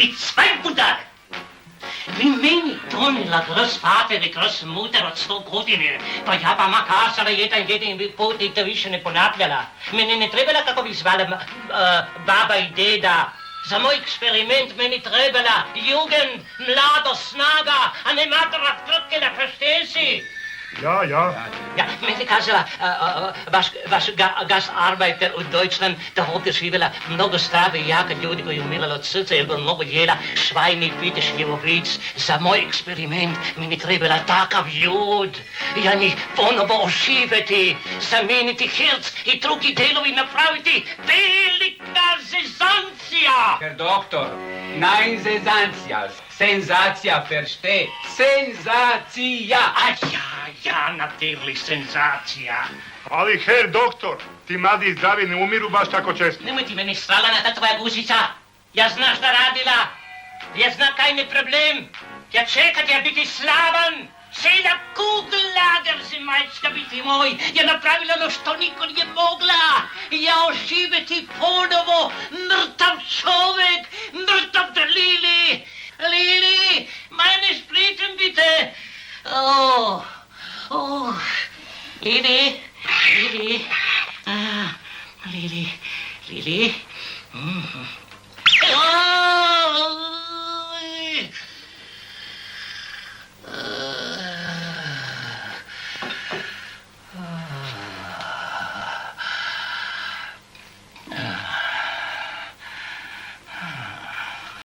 wie 2 Buddha. Wie meni donila großvater i großmutter od 100 godine. Pa ja pa makasala jedan put i to više ne ponavljala. Meni ne trebala, kako bi zvala, baba i deda. Za moj eksperiment meni trebala jugend, mladost, snaga, a ne matera krtkela, verstehen Sie? Ja. Ja, meni kazala, vaš gastarbeiter u Deutschland, da ovdje živjela mnogo strave i jaka ljudi koji umirali od srca jer bi mnogo jela švajni, pite, šljivovic. Za moj eksperiment meni trebala takav ljud. Ja njih ponovo oživeti, zameniti herc i drugi delovi napraviti. Velika zezancija! Herr Doktor, nein Sensacija. Sensacija, versteh? Sensacija! Ja, natürlich, senzacija. Ali, Herr doktor, ti mladi i zdravi ne umiru baš tako često. Nemoj ti meni stralana ta tvoja guzica. Ja zna šta radila. Ja zna kaj mi problem. Ja čekat ja biti slavan. Cela kugellager, zemaljska biti moj. Ja napravila ono što niko nije mogla. Ja oživeti ponovo. Mrtav čovek. Mrtav Lili. Lili, meine Splitten bitte. Oh, Lili. Lili.